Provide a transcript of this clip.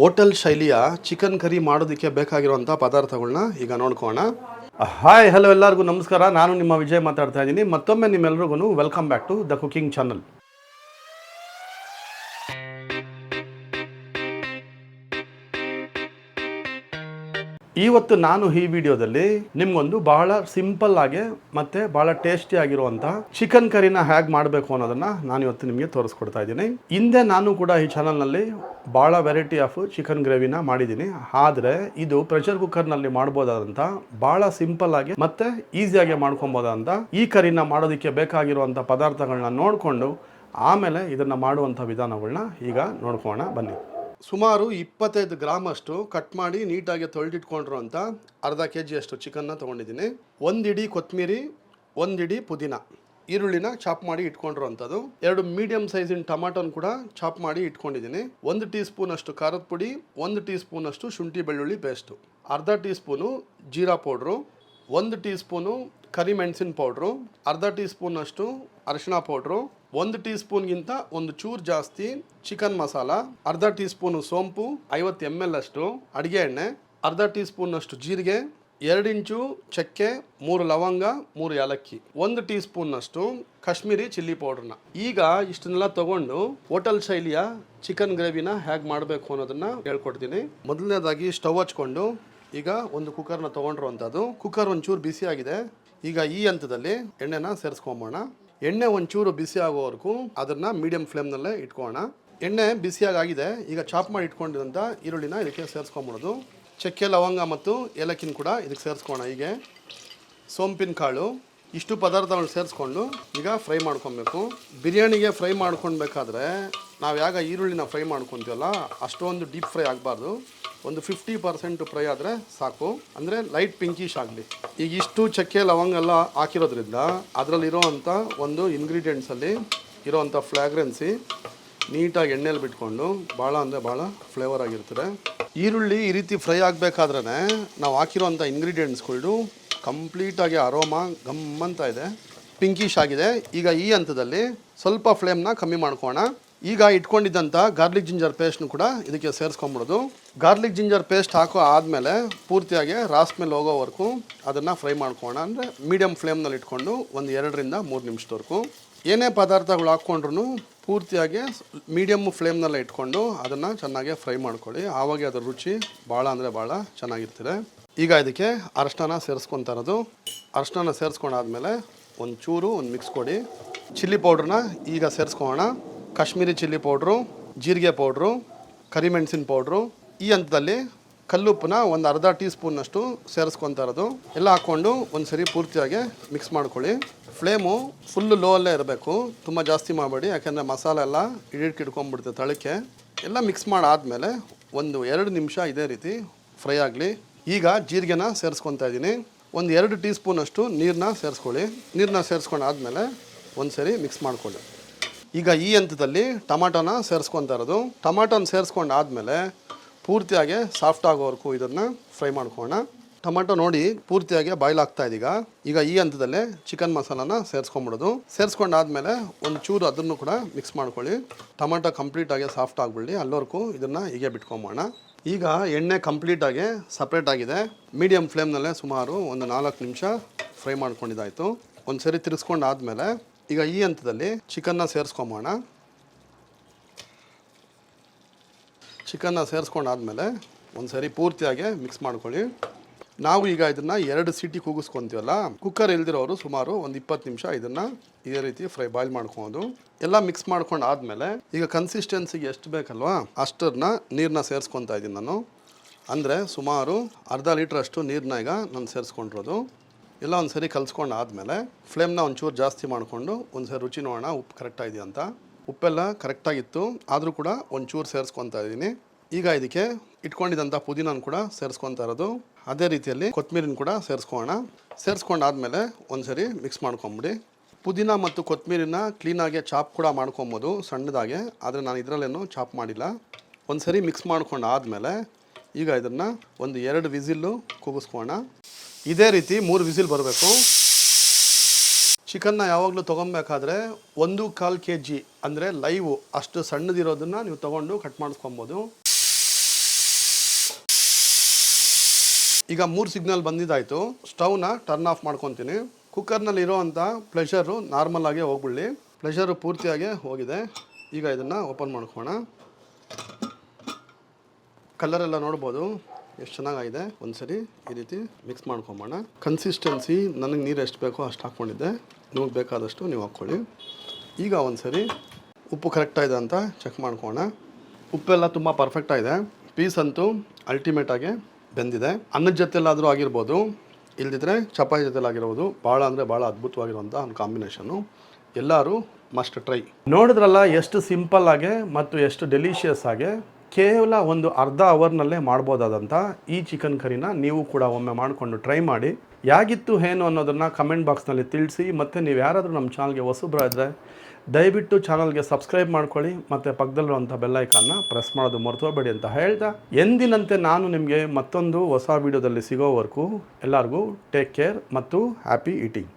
Hotel ಶೈಲಿಯ chicken curry ಮಾಡೋದಕ್ಕೆ ಬೇಕಾಗಿರುವಂಥ ಪದಾರ್ಥಗಳನ್ನ ಈಗ ನೋಡ್ಕೋಣ. ಹಾಯ್ ಹಲೋ ಎಲ್ಲರಿಗೂ ನಮಸ್ಕಾರ. ನಾನು ನಿಮ್ಮ ವಿಜಯ್ ಮಾತಾಡ್ತಾ ಇದ್ದೀನಿ. ಮತ್ತೊಮ್ಮೆ ನಿಮ್ಮೆಲ್ರಿಗೂ welcome back to the cooking channel. ಇವತ್ತು ನಾನು ಈ ವಿಡಿಯೋದಲ್ಲಿ ನಿಮ್ಗೊಂದು ಬಹಳ ಸಿಂಪಲ್ ಆಗಿ ಮತ್ತೆ ಬಹಳ ಟೇಸ್ಟಿ ಆಗಿರುವಂತ ಚಿಕನ್ ಕರಿನ ಹೇಗೆ ಮಾಡಬೇಕು ಅನ್ನೋದನ್ನ ನಾನು ಇವತ್ತು ನಿಮಗೆ ತೋರಿಸ್ಕೊಡ್ತಾ ಇದ್ದೀನಿ. ಹಿಂದೆ ನಾನು ಕೂಡ ಈ ಚಾನಲ್ನಲ್ಲಿ ಬಹಳ ವೆರೈಟಿ ಆಫ್ ಚಿಕನ್ ಗ್ರೇವಿನ ಮಾಡಿದ್ದೀನಿ. ಆದ್ರೆ ಇದು ಪ್ರೆಷರ್ ಕುಕ್ಕರ್ ನಲ್ಲಿ ಮಾಡಬಹುದಾದಂತ ಬಹಳ ಸಿಂಪಲ್ ಆಗಿ ಮತ್ತೆ ಈಸಿಯಾಗಿ ಮಾಡ್ಕೊಬಹುದಾದಂತ ಈ ಕರಿನ ಮಾಡೋದಕ್ಕೆ ಬೇಕಾಗಿರುವಂತ ಪದಾರ್ಥಗಳನ್ನ ನೋಡಿಕೊಂಡು ಆಮೇಲೆ ಇದನ್ನ ಮಾಡುವಂತ ವಿಧಾನಗಳನ್ನ ಈಗ ನೋಡ್ಕೋಣ ಬನ್ನಿ. ಸುಮಾರು 25 ಗ್ರಾಮ್ ಅಷ್ಟು ಕಟ್ ಮಾಡಿ ನೀಟಾಗಿ ತೊಳೆದಿಟ್ಕೊಂಡಿರುವಂಥ ಅರ್ಧ kg ಅಷ್ಟು ಚಿಕನ್ನ ತೊಗೊಂಡಿದ್ದೀನಿ. ಒಂದಿಡಿ ಕೊತ್ತಂಬರಿ, ಒಂದಿಡಿ ಪುದೀನ, ಈರುಳ್ಳಿನ ಚಾಪ್ ಮಾಡಿ ಇಟ್ಕೊಂಡಿರುವಂಥದ್ದು, 2 ಮೀಡಿಯಂ ಸೈಜಿನ ಟೊಮಾಟೋನ ಕೂಡ ಚಾಪ್ ಮಾಡಿ ಇಟ್ಕೊಂಡಿದ್ದೀನಿ. 1 ಟೀ ಸ್ಪೂನ್ ಅಷ್ಟು ಖಾರದ ಪುಡಿ, 1 ಟೀ ಸ್ಪೂನ್ ಅಷ್ಟು ಶುಂಠಿ ಬೆಳ್ಳುಳ್ಳಿ ಪೇಸ್ಟು, ಅರ್ಧ tea spoon jeera powder, 1 tea spoon ಕರಿಮೆಣಸಿನ ಪೌಡ್ರು, ಅರ್ಧ ಟೀ ಸ್ಪೂನ್ ಅಷ್ಟು ಅರಿಶಿಣ ಪೌಡ್ರು, 1 ಟೀ ಸ್ಪೂನ್ಗಿಂತ ಒಂದು ಚೂರು ಜಾಸ್ತಿ ಚಿಕನ್ ಮಸಾಲ, ಅರ್ಧ ಟೀ ಸ್ಪೂನು ಸೋಂಪು, 50 ml ಅಷ್ಟು ಅಡುಗೆ ಎಣ್ಣೆ, ಅರ್ಧ ಟೀ ಸ್ಪೂನ್ ಅಷ್ಟು ಜೀರಿಗೆ, 2 ಇಂಚು ಚಕ್ಕೆ, 3 ಲವಂಗ, 3 ಏಲಕ್ಕಿ, 1 ಟೀ ಸ್ಪೂನ್ ಅಷ್ಟು ಕಾಶ್ಮೀರಿ ಚಿಲ್ಲಿ ಪೌಡ್ರನ್ನ. ಈಗ ಇಷ್ಟನ್ನೆಲ್ಲ ತಗೊಂಡು ಹೋಟೆಲ್ ಶೈಲಿಯ ಚಿಕನ್ ಗ್ರೇವಿನ ಹೇಗೆ ಮಾಡಬೇಕು ಅನ್ನೋದನ್ನ ಹೇಳ್ಕೊಡ್ತೀನಿ. ಮೊದಲನೇದಾಗಿ ಸ್ಟವ್ ಹಚ್ಕೊಂಡು ಈಗ ಒಂದು ಕುಕ್ಕರ್ನ ತೊಗೊಂಡಿರುವಂಥದ್ದು. ಕುಕ್ಕರ್ ಒಂಚೂರು ಬಿಸಿ ಆಗಿದೆ. ಈಗ ಈ ಹಂತದಲ್ಲಿ ಎಣ್ಣೆನ ಸೇರಿಸ್ಕೊಂಬೋಣ. ಎಣ್ಣೆ ಒಂಚೂರು ಬಿಸಿ ಆಗೋವರೆಗೂ ಅದನ್ನ ಮೀಡಿಯಂ ಫ್ಲೇಮ್ನಲ್ಲೇ ಇಟ್ಕೊಳ್ಳೋಣ. ಎಣ್ಣೆ ಬಿಸಿಯಾಗಿದೆ. ಈಗ ಚಾಪ್ ಮಾಡಿ ಇಟ್ಕೊಂಡಿರೋಂಥ ಈರುಳ್ಳಿನ ಇದಕ್ಕೆ ಸೇರಿಸ್ಕೊಂಬಿಡೋದು. ಚಕ್ಕೆ, ಲವಂಗ ಮತ್ತು ಏಲಕ್ಕಿನ ಕೂಡ ಇದಕ್ಕೆ ಸೇರಿಸ್ಕೊಳ್ಳೋಣ. ಹೀಗೆ ಸೋಂಪಿನ ಕಾಳು, ಇಷ್ಟು ಪದಾರ್ಥಗಳನ್ನ ಸೇರಿಸ್ಕೊಂಡು ಈಗ ಫ್ರೈ ಮಾಡ್ಕೊಬೇಕು. ಬಿರಿಯಾನಿಗೆ ಫ್ರೈ ಮಾಡ್ಕೊಳ್ಬೇಕಾದ್ರೆ ನಾವು ಯಾಗ ಈರುಳ್ಳಿನ ಫ್ರೈ ಮಾಡ್ಕೊತೀವಲ್ಲ, ಅಷ್ಟೊಂದು ಡೀಪ್ ಫ್ರೈ ಆಗಬಾರ್ದು. ಒಂದು 50% ಫ್ರೈ ಆದರೆ ಸಾಕು, ಅಂದರೆ ಲೈಟ್ ಪಿಂಕಿಶ್ ಆಗಲಿ. ಈಗ ಇಷ್ಟು ಚಕ್ಕೆ ಲವಂಗ ಎಲ್ಲ ಹಾಕಿರೋದ್ರಿಂದ ಅದರಲ್ಲಿರೋವಂಥ ಒಂದು ಇಂಗ್ರೀಡಿಯೆಂಟ್ಸಲ್ಲಿ ಇರೋವಂಥ ಫ್ಲಾಗ್ರೆನ್ಸಿ ನೀಟಾಗಿ ಎಣ್ಣೆಯಲ್ಲಿ ಬಿಟ್ಕೊಂಡು ಭಾಳ ಅಂದರೆ ಭಾಳ ಫ್ಲೇವರ್ ಆಗಿರ್ತದೆ. ಈರುಳ್ಳಿ ಈ ರೀತಿ ಫ್ರೈ ಆಗಬೇಕಾದ್ರೆ ನಾವು ಹಾಕಿರೋವಂಥ ಇಂಗ್ರೀಡಿಯೆಂಟ್ಸ್ಗಳು ಕಂಪ್ಲೀಟಾಗಿ ಅರೋಮಾ ಗಮ್ಮಂತ ಇದೆ, ಪಿಂಕಿಶ್ ಆಗಿದೆ. ಈಗ ಈ ಹಂತದಲ್ಲಿ ಸ್ವಲ್ಪ ಫ್ಲೇಮ್ನ ಕಮ್ಮಿ ಮಾಡ್ಕೋಣ. ಈಗ ಇಟ್ಕೊಂಡಿದ್ದಂಥ ಗಾರ್ಲಿಕ್ ಜಿಂಜರ್ ಪೇಸ್ಟ್ನು ಕೂಡ ಇದಕ್ಕೆ ಸೇರಿಸ್ಕೊಂಬಿಡೋದು. ಗಾರ್ಲಿಕ್ ಜಿಂಜರ್ ಪೇಸ್ಟ್ ಹಾಕೋ ಆದಮೇಲೆ ಪೂರ್ತಿಯಾಗಿ ರಾಸ್ ಮೇಲೆ ಹೋಗೋವರೆಗೂ ಅದನ್ನು ಫ್ರೈ ಮಾಡ್ಕೋಣ. ಅಂದರೆ ಮೀಡಿಯಮ್ ಫ್ಲೇಮ್ನಲ್ಲಿ ಇಟ್ಕೊಂಡು ಒಂದು 2 ರಿಂದ 3 ನಿಮಿಷದವರೆಗೂ. ಏನೇ ಪದಾರ್ಥಗಳು ಹಾಕ್ಕೊಂಡ್ರೂ ಪೂರ್ತಿಯಾಗಿ ಮೀಡಿಯಮ್ ಫ್ಲೇಮ್ನಲ್ಲೇ ಇಟ್ಕೊಂಡು ಅದನ್ನು ಚೆನ್ನಾಗಿ ಫ್ರೈ ಮಾಡ್ಕೊಳ್ಳಿ. ಆವಾಗ ಅದರ ರುಚಿ ಭಾಳ ಅಂದರೆ ಭಾಳ ಚೆನ್ನಾಗಿರ್ತದೆ. ಈಗ ಇದಕ್ಕೆ ಅರಶಿನ ಸೇರಿಸ್ಕೊತಾ ಇರೋದು. ಅರಶಿನ ಸೇರಿಸ್ಕೊಂಡಾದ್ಮೇಲೆ ಒಂದು ಮಿಕ್ಸ್ ಕೊಡಿ. ಚಿಲ್ಲಿ ಪೌಡ್ರನ್ನ ಈಗ ಸೇರಿಸ್ಕೊಳ್ಳೋಣ. ಕಾಶ್ಮೀರಿ ಚಿಲ್ಲಿ ಪೌಡ್ರು, ಜೀರಿಗೆ ಪೌಡ್ರು, ಕರಿಮೆಣಸಿನ ಪೌಡ್ರು. ಈ ಹಂತದಲ್ಲಿ ಕಲ್ಲುಪ್ಪನ್ನ ಒಂದು ಅರ್ಧ ಟೀ ಸ್ಪೂನ್ನಷ್ಟು ಸೇರಿಸ್ಕೊತಾ ಇರೋದು. ಎಲ್ಲ ಹಾಕ್ಕೊಂಡು ಒಂದು ಸರಿ ಪೂರ್ತಿಯಾಗಿ ಮಿಕ್ಸ್ ಮಾಡ್ಕೊಳ್ಳಿ. ಫ್ಲೇಮು ಫುಲ್ಲು ಲೋ ಅಲ್ಲೇ ಇರಬೇಕು, ತುಂಬ ಜಾಸ್ತಿ ಮಾಡಬೇಡಿ, ಯಾಕೆಂದರೆ ಮಸಾಲೆ ಎಲ್ಲ ಹಿಡ್ಕೊಂಡ್ಬಿಡುತ್ತೆ ತಳಕ್ಕೆ. ಎಲ್ಲ ಮಿಕ್ಸ್ ಮಾಡಾದಮೇಲೆ ಒಂದು 2 ನಿಮಿಷ ಇದೇ ರೀತಿ ಫ್ರೈ ಆಗಲಿ. ಈಗ ಜೀರಿಗೆನ ಸೇರಿಸ್ಕೊತಾ ಇದ್ದೀನಿ. ಒಂದು 2 ಟೀ ಸ್ಪೂನಷ್ಟು ನೀರನ್ನ ಸೇರಿಸ್ಕೊಳ್ಳಿ. ನೀರನ್ನ ಸೇರಿಸ್ಕೊಂಡಾದ್ಮೇಲೆ ಒಂದು ಸರಿ ಮಿಕ್ಸ್ ಮಾಡ್ಕೊಳ್ಳಿ. ಈಗ ಈ ಹಂತದಲ್ಲಿ ಟೊಮಾಟೋನ ಸೇರಿಸ್ಕೊತಾ ಇರೋದು. ಟೊಮಾಟೋನ ಸೇರಿಸ್ಕೊಂಡಾದ್ಮೇಲೆ ಪೂರ್ತಿಯಾಗಿ ಸಾಫ್ಟ್ ಆಗೋವರೆಗೂ ಇದನ್ನು ಫ್ರೈ ಮಾಡ್ಕೊಳ್ಳೋಣ. ಟೊಮಾಟೊ ನೋಡಿ ಪೂರ್ತಿಯಾಗಿ ಬಾಯ್ಲ್ ಆಗ್ತಾ ಇದೀಗ. ಈಗ ಈ ಹಂತದಲ್ಲೇ ಚಿಕನ್ ಮಸಾಲಾನ ಸೇರಿಸ್ಕೊಂಬಿಡೋದು. ಸೇರಿಸ್ಕೊಂಡಾದ್ಮೇಲೆ ಒಂದು ಚೂರು ಅದನ್ನು ಕೂಡ ಮಿಕ್ಸ್ ಮಾಡ್ಕೊಳ್ಳಿ. ಟೊಮಾಟೊ ಕಂಪ್ಲೀಟಾಗಿ ಸಾಫ್ಟ್ ಆಗಿಬಿಡಲಿ, ಅಲ್ಲವರೆಗೂ ಇದನ್ನು ಹೀಗೆ ಬಿಟ್ಕೊಂಬೋಣ. ಈಗ ಎಣ್ಣೆ ಕಂಪ್ಲೀಟಾಗಿ ಸಪ್ರೇಟ್ ಆಗಿದೆ. ಮೀಡಿಯಮ್ ಫ್ಲೇಮ್ನಲ್ಲೇ ಸುಮಾರು ಒಂದು 4 ನಿಮಿಷ ಫ್ರೈ ಮಾಡ್ಕೊಂಡಿದ್ದಾಯಿತು. ಒಂದು ಸರಿ ತಿರ್ಸ್ಕೊಂಡಾದ್ಮೇಲೆ ಈಗ ಈ ಹಂತದಲ್ಲಿ ಚಿಕನ್ನ ಸೇರಿಸ್ಕೊಂಬೋಣ. ಚಿಕನ್ನ ಸೇರಿಸ್ಕೊಂಡಾದ್ಮೇಲೆ ಒಂದು ಸರಿ ಪೂರ್ತಿಯಾಗಿ ಮಿಕ್ಸ್ ಮಾಡ್ಕೊಳ್ಳಿ. ನಾವು ಈಗ ಇದನ್ನು 2 ಸೀಟಿ ಕೂಗಿಸ್ಕೊತೀವಲ್ಲ, ಕುಕ್ಕರ್ ಇಲ್ದಿರೋರು ಸುಮಾರು ಒಂದು 20 ನಿಮಿಷ ಇದನ್ನು ಇದೇ ರೀತಿ ಬಾಯ್ಲ್ ಮಾಡ್ಕೊಳೋದು. ಎಲ್ಲ ಮಿಕ್ಸ್ ಮಾಡ್ಕೊಂಡು ಆದಮೇಲೆ ಈಗ ಕನ್ಸಿಸ್ಟೆನ್ಸಿಗೆ ಎಷ್ಟು ಬೇಕಲ್ವಾ ಅಷ್ಟನ್ನ ನೀರನ್ನ ಸೇರಿಸ್ಕೊತಾ ಇದ್ದೀನಿ ನಾನು. ಅಂದರೆ ಸುಮಾರು ಅರ್ಧ ಲೀಟ್ರ್ ಅಷ್ಟು ನೀರನ್ನ ಈಗ ನಾನು ಸೇರಿಸ್ಕೊಂಡಿರೋದು. ಎಲ್ಲ ಒಂದು ಸರಿ ಕಲಿಸ್ಕೊಂಡು ಆದಮೇಲೆ ಫ್ಲೇಮ್ನ ಒಂಚೂರು ಜಾಸ್ತಿ ಮಾಡಿಕೊಂಡು ಒಂದು ಸರಿ ರುಚಿ ನೋಡೋಣ ಉಪ್ಪು ಕರೆಕ್ಟಾಗಿದೆಯಾ ಅಂತ. ಉಪ್ಪೆಲ್ಲ ಕರೆಕ್ಟಾಗಿತ್ತು, ಆದರೂ ಕೂಡ ಒಂಚೂರು ಸೇರಿಸ್ಕೊತಾ ಇದ್ದೀನಿ. ಈಗ ಇದಕ್ಕೆ ಇಟ್ಕೊಂಡಿದ್ದಂಥ ಪುದೀನನ ಕೂಡ ಸೇರಿಸ್ಕೊತಾ ಇರೋದು. ಅದೇ ರೀತಿಯಲ್ಲಿ ಕೊತ್ತಂಬರಿನ ಕೂಡ ಸೇರಿಸ್ಕೊಳ್ಳೋಣ. ಸೇರಿಸ್ಕೊಂಡಾದ್ಮೇಲೆ ಒಂದು ಸರಿ ಮಿಕ್ಸ್ ಮಾಡ್ಕೊಂಬಿಡಿ. ಪುದೀನ ಮತ್ತು ಕೊತ್ತಂಬರಿನ ಕ್ಲೀನಾಗಿ ಚಾಪ್ ಕೂಡ ಮಾಡ್ಕೊಬೋದು ಸಣ್ಣದಾಗೆ, ಆದರೆ ನಾನು ಇದರಲ್ಲೇನು ಚಾಪ್ ಮಾಡಿಲ್ಲ. ಒಂದು ಸರಿ ಮಿಕ್ಸ್ ಮಾಡ್ಕೊಂಡು ಆದಮೇಲೆ ಈಗ ಇದನ್ನು ಒಂದು 2 ವಿಸಿಲ್ಲು ಕೂಗಿಸ್ಕೊಳ್ಳೋಣ. ಇದೇ ರೀತಿ 3 ವಿಸಿಲ್ ಬರಬೇಕು. ಚಿಕನ್ನ ಯಾವಾಗಲೂ ತೊಗೊಬೇಕಾದ್ರೆ 1/4 kg ಅಂದರೆ ಲೈವ್ ಅಷ್ಟು ಸಣ್ಣದಿರೋದನ್ನು ನೀವು ತೊಗೊಂಡು ಕಟ್ ಮಾಡಿಸ್ಕೊಬೋದು. ಈಗ 3 ಸಿಗ್ನಲ್ ಬಂದಿದ್ದಾಯಿತು. ಸ್ಟವ್ನ ಟರ್ನ್ ಆಫ್ ಮಾಡ್ಕೊತೀನಿ. ಕುಕ್ಕರ್ನಲ್ಲಿ ಇರೋವಂಥ ಪ್ರೆಷರು ನಾರ್ಮಲ್ ಆಗಿ ಹೋಗ್ಬಿಡಲಿ. ಪ್ರೆಷರು ಪೂರ್ತಿಯಾಗಿ ಹೋಗಿದೆ. ಈಗ ಇದನ್ನು ಓಪನ್ ಮಾಡ್ಕೋಣ. ಕಲರೆಲ್ಲ ನೋಡ್ಬೋದು ಎಷ್ಟು ಚೆನ್ನಾಗಿದೆ. ಒಂದ್ಸರಿ ಈ ರೀತಿ ಮಿಕ್ಸ್ ಮಾಡ್ಕೊಂಬೋಣ. ಕನ್ಸಿಸ್ಟೆನ್ಸಿ ನನಗೆ ನೀರು ಎಷ್ಟು ಬೇಕೋ ಅಷ್ಟು ಹಾಕ್ಕೊಂಡಿದ್ದೆ. ನಿಮಗೆ ಬೇಕಾದಷ್ಟು ನೀವು ಹಾಕ್ಕೊಳ್ಳಿ. ಈಗ ಒಂದ್ಸರಿ ಉಪ್ಪು ಕರೆಕ್ಟಾಗಿದೆ ಅಂತ ಚೆಕ್ ಮಾಡ್ಕೋಣ. ಉಪ್ಪೆಲ್ಲ ತುಂಬ ಪರ್ಫೆಕ್ಟಾಗಿದೆ. ಪೀಸ್ ಅಂತೂ ಅಲ್ಟಿಮೇಟಾಗಿ ಬೆಂದಿದೆ. ಅನ್ನದ ಜೊತೆಲಾದರೂ ಆಗಿರ್ಬೋದು, ಇಲ್ದಿದ್ರೆ ಚಪಾತಿ ಜೊತೆಲಾಗಿರ್ಬೋದು. ಭಾಳ ಅಂದರೆ ಭಾಳ ಅದ್ಭುತವಾಗಿರುವಂಥ ಒಂದು ಕಾಂಬಿನೇಷನ್ನು. ಎಲ್ಲರೂ ಮಸ್ಟ್ ಟ್ರೈ. ನೋಡಿದ್ರಲ್ಲ ಎಷ್ಟು ಸಿಂಪಲ್ ಆಗಿ ಮತ್ತು ಎಷ್ಟು ಡೆಲಿಷಿಯಸ್ ಆಗಿ ಕೇವಲ ಒಂದು ಅರ್ಧ ಅವರ್ನಲ್ಲೇ ಮಾಡ್ಬೋದಾದಂಥ ಈ ಚಿಕನ್ ಕರಿನ ನೀವು ಕೂಡ ಒಮ್ಮೆ ಮಾಡಿಕೊಂಡು ಟ್ರೈ ಮಾಡಿ. ಯಾಗಿತ್ತು ಏನು ಅನ್ನೋದನ್ನು ಕಮೆಂಟ್ ಬಾಕ್ಸ್ನಲ್ಲಿ ತಿಳಿಸಿ. ಮತ್ತು ನೀವು ಯಾರಾದರೂ ನಮ್ಮ ಚಾನಲ್ಗೆ ಹೊಸಬ್ರಾದರೆ ದಯವಿಟ್ಟು ಚಾನಲ್ಗೆ ಸಬ್ಸ್ಕ್ರೈಬ್ ಮಾಡ್ಕೊಳ್ಳಿ ಮತ್ತು ಪಕ್ಕದಲ್ಲಿರುವಂಥ ಬೆಲ್ಲೈಕನ್ನ ಪ್ರೆಸ್ ಮಾಡೋದು ಮರ್ತೋಬೇಡಿ ಅಂತ ಹೇಳ್ತಾ, ಎಂದಿನಂತೆ ನಾನು ನಿಮಗೆ ಮತ್ತೊಂದು ಹೊಸ ವೀಡಿಯೋದಲ್ಲಿ ಸಿಗೋವರೆಗೂ ಎಲ್ಲರಿಗೂ ಟೇಕ್ ಕೇರ್ ಮತ್ತು ಹ್ಯಾಪಿ ಈಟಿಂಗ್.